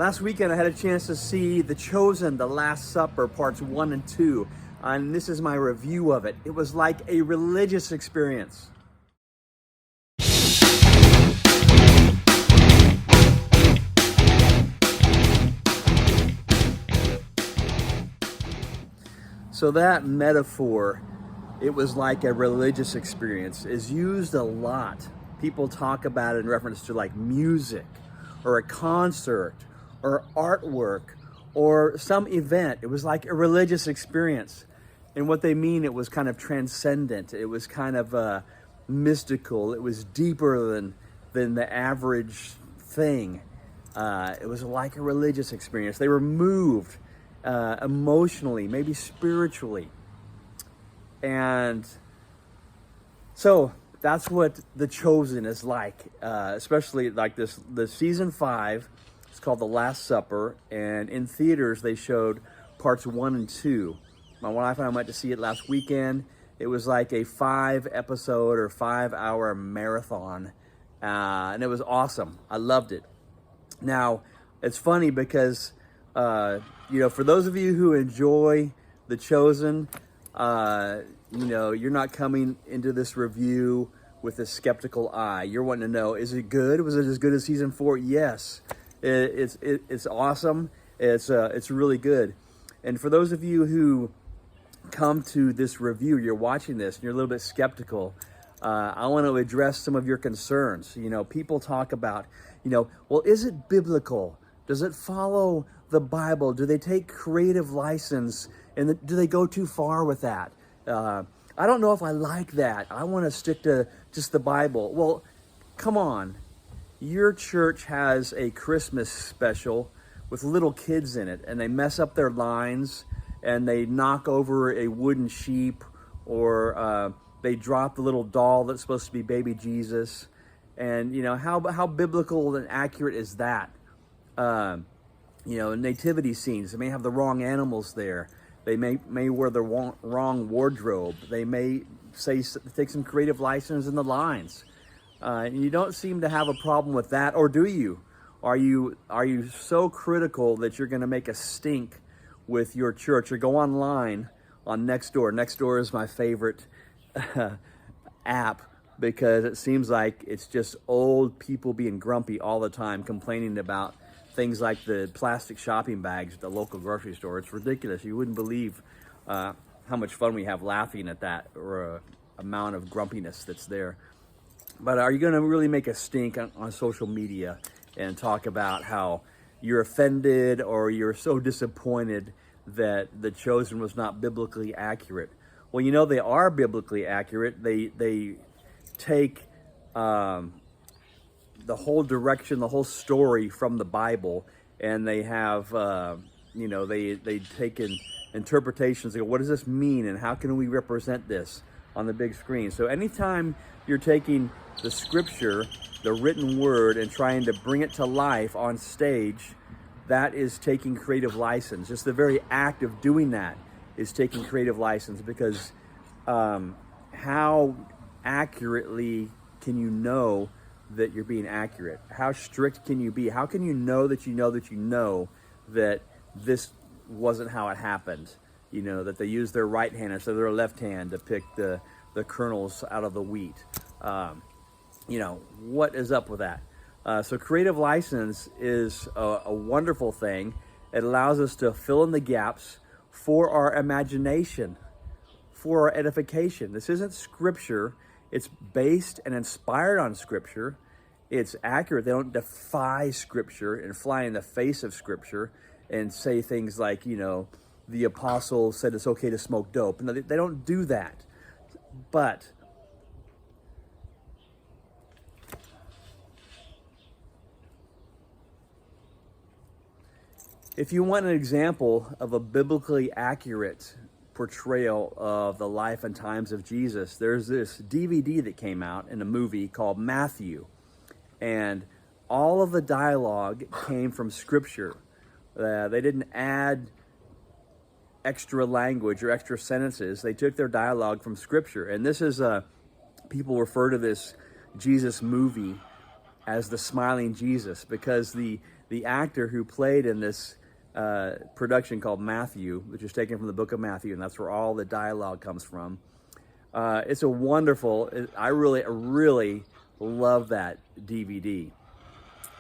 Last weekend I had a chance to see The Chosen, The Last Supper, parts 1 and 2. And this is my review of it. It was like a religious experience. So that metaphor, it was like a religious experience, is used a lot. People talk about it in reference to like music or a concert or artwork or some event. It was like a religious experience. And what they mean, it was kind of transcendent. It was kind of mystical. It was deeper than the average thing. It was like a religious experience. They were moved emotionally, maybe spiritually. And so that's what The Chosen is like, especially like the season 5. It's called The Last Supper, and in theaters they showed parts 1 and 2. My wife and I went to see it last weekend. It was like a 5-episode or 5-hour marathon, and it was awesome. I loved it. Now, it's funny because, for those of you who enjoy The Chosen, you're not coming into this review with a skeptical eye. You're wanting to know, is it good? Was it as good as season 4? Yes. It's awesome. It's really good. And for those of you who come to this review, you're watching this and you're a little bit skeptical, I want to address some of your concerns. People talk about, well, is it biblical? Does it follow the Bible? Do they take creative license? And do they go too far with that? I don't know if I like that. I want to stick to just the Bible. Well, come on. Your church has a Christmas special with little kids in it, and they mess up their lines, and they knock over a wooden sheep, or they drop the little doll that's supposed to be baby Jesus. And, how biblical and accurate is that? Nativity scenes, they may have the wrong animals there. They may wear the wrong wardrobe. They may take some creative license in the lines. And you don't seem to have a problem with that, or do you? Are you so critical that you're going to make a stink with your church? Or go online on Nextdoor. Nextdoor is my favorite app because it seems like it's just old people being grumpy all the time, complaining about things like the plastic shopping bags at the local grocery store. It's ridiculous. You wouldn't believe how much fun we have laughing at that, or amount of grumpiness that's there. But are you going to really make a stink on social media and talk about how you're offended or you're so disappointed that The Chosen was not biblically accurate? Well, they are biblically accurate. They take the whole direction, the whole story from the Bible, and they have, they take in interpretations. They go, what does this mean, and how can we represent this on the big screen? So anytime you're taking the scripture, the written word, and trying to bring it to life on stage, that is taking creative license. Just the very act of doing that is taking creative license, because how accurately can you know that you're being accurate? How strict can you be? How can you know that you know that you know that this wasn't how it happened? That they used their right hand instead of their left hand to pick the kernels out of the wheat. What is up with that? So creative license is a wonderful thing. It allows us to fill in the gaps for our imagination, for our edification. This isn't scripture. It's based and inspired on scripture. It's accurate. They don't defy scripture and fly in the face of scripture and say things like, the apostle said it's okay to smoke dope. No, they don't do that. But if you want an example of a biblically accurate portrayal of the life and times of Jesus, there's this DVD that came out in a movie called Matthew. And all of the dialogue came from scripture. They didn't add extra language or extra sentences. They took their dialogue from scripture. And this is, people refer to this Jesus movie as the smiling Jesus, because the the actor who played in this production called Matthew, which is taken from the book of Matthew, and that's where all the dialogue comes from. It's a wonderful, I really love that DVD.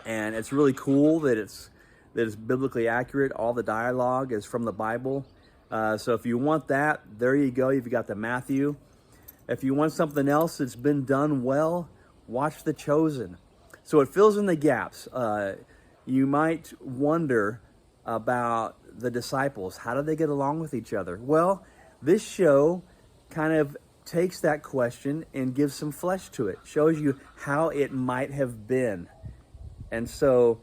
And it's really cool that it's biblically accurate. All the dialogue is from the Bible. So if you want that, there you go. You've got the Matthew. If you want something else that's been done well, watch The Chosen. So it fills in the gaps. You might wonder about the disciples. How did they get along with each other? Well, this show kind of takes that question and gives some flesh to it. Shows you how it might have been. And so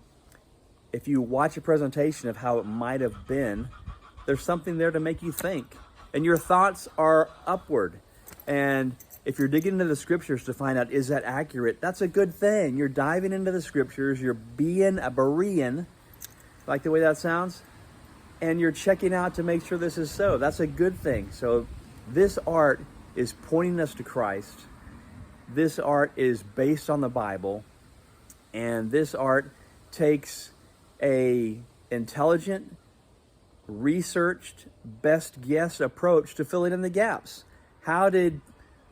if you watch a presentation of how it might have been, there's something there to make you think. And your thoughts are upward. And if you're digging into the scriptures to find out, is that accurate? That's a good thing. You're diving into the scriptures. You're being a Berean. Like the way that sounds? And you're checking out to make sure this is so. That's a good thing. So this art is pointing us to Christ. This art is based on the Bible. And this art takes a intelligent, researched, best guess approach to filling in the gaps. How did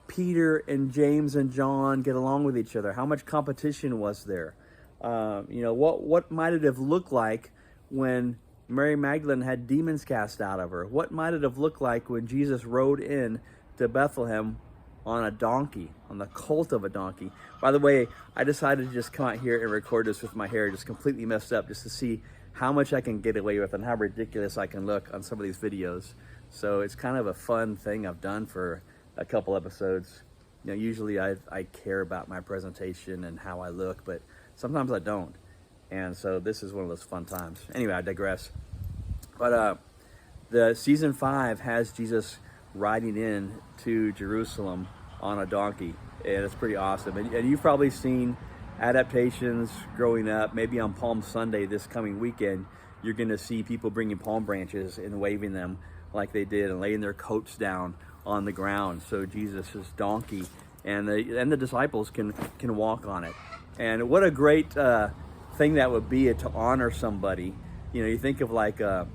Peter and James and John get along with each other? How much competition was there? What might it have looked like when Mary Magdalene had demons cast out of her? What might it have looked like when Jesus rode in to Bethlehem on a donkey, on the colt of a donkey? By the way, I decided to just come out here and record this with my hair just completely messed up, just to see how much I can get away with and how ridiculous I can look on some of these videos. So it's kind of a fun thing I've done for a couple episodes. Usually I care about my presentation and how I look, but sometimes I don't. And so this is one of those fun times. Anyway, I digress. But the season 5 has Jesus riding in to Jerusalem on a donkey, and it's pretty awesome. And you've probably seen adaptations growing up. Maybe on Palm Sunday this coming weekend, you're going to see people bringing palm branches and waving them like they did, and laying their coats down on the ground so Jesus' donkey and the disciples can walk on it. And what a great thing that would be to honor somebody. You think of like a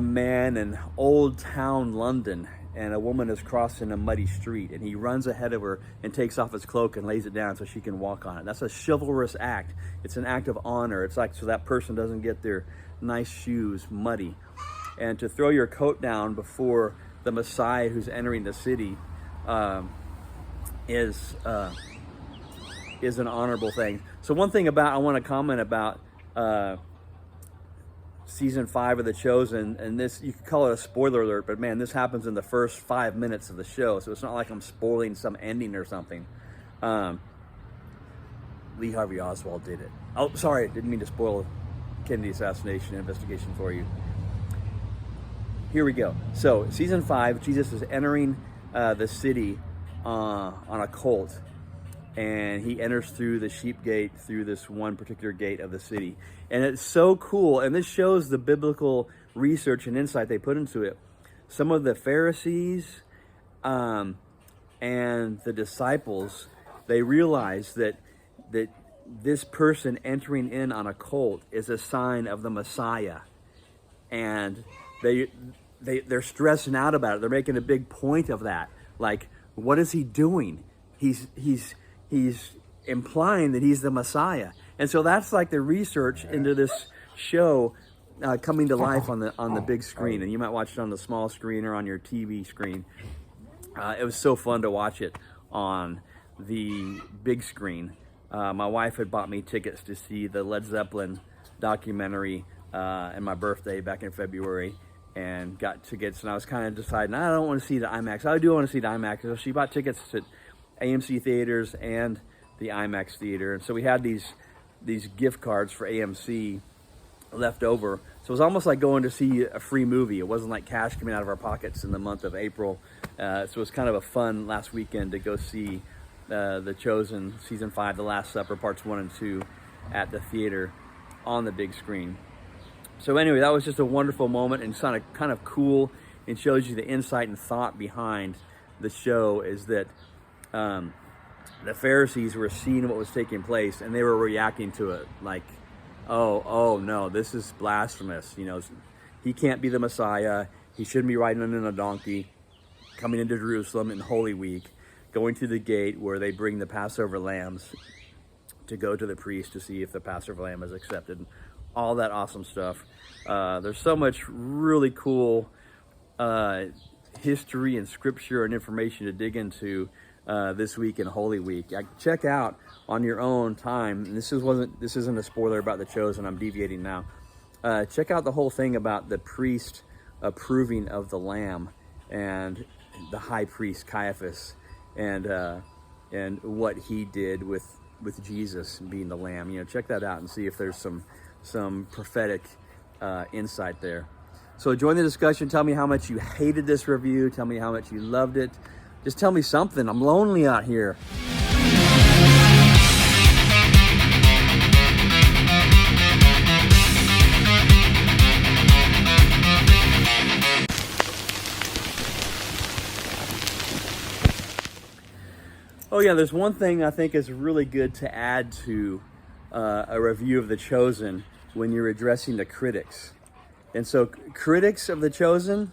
man in old town London, and a woman is crossing a muddy street, and he runs ahead of her and takes off his cloak and lays it down so she can walk on it. That's a chivalrous act. It's an act of honor. It's like so that person doesn't get their nice shoes muddy. And to throw your coat down before the Messiah who's entering the city is an honorable thing. So one thing I want to comment about season 5 of The Chosen, and this, you could call it a spoiler alert, but man, this happens in the first 5 minutes of the show, so it's not like I'm spoiling some ending or something. Lee Harvey Oswald did it. Oh, sorry, didn't mean to spoil Kennedy assassination investigation for you. Here we go. So season 5, Jesus is entering the city on a colt, and he enters through the sheep gate, through this one particular gate of the city. And it's so cool, and this shows the biblical research and insight they put into it. Some of the Pharisees and the disciples, they realized that this person entering in on a colt is a sign of the Messiah. And they're stressing out about it. They're making a big point of that. Like, what is he doing? He's implying that he's the Messiah. And so that's like the research into this show coming to life on the big screen. And you might watch it on the small screen or on your TV screen. It was so fun to watch it on the big screen. My wife had bought me tickets to see the Led Zeppelin documentary on my birthday back in February, and got tickets, and I was kind of deciding, I don't want to see the IMAX. I do want to see the IMAX. So she bought tickets to AMC theaters and the IMAX theater. And so we had these gift cards for AMC left over. So it was almost like going to see a free movie. It wasn't like cash coming out of our pockets in the month of April. So it was kind of a fun last weekend to go see The Chosen Season 5, The Last Supper, Parts 1 and 2 at the theater on the big screen. So anyway, that was just a wonderful moment, and kind of cool, and shows you the insight and thought behind the show. Is that the Pharisees were seeing what was taking place, and they were reacting to it like oh no, this is blasphemous. You know, he can't be the Messiah. He shouldn't be riding on a donkey, coming into Jerusalem in Holy Week, going to the gate where they bring the Passover lambs to go to the priest to see if the Passover lamb is accepted. All that awesome stuff. There's so much really cool history and scripture and information to dig into this week in Holy Week. Check out on your own time. And this isn't a spoiler about The Chosen. I'm deviating now. Check out the whole thing about the priest approving of the lamb and the high priest Caiaphas and what he did with Jesus being the lamb. You know, check that out and see if there's some prophetic insight there. So join the discussion. Tell me how much you hated this review. Tell me how much you loved it. Just tell me something. I'm lonely out here. Oh yeah, there's one thing I think is really good to add to a review of The Chosen when you're addressing the critics. And so critics of The Chosen,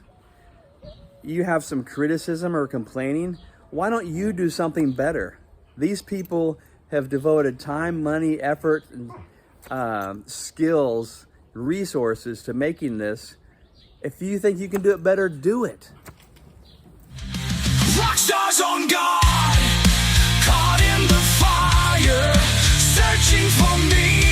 you have some criticism or complaining. Why don't you do something better? These people have devoted time, money, effort, skills, resources to making this. If you think you can do it better, do it. Rock stars on God, caught in the fire, searching for me.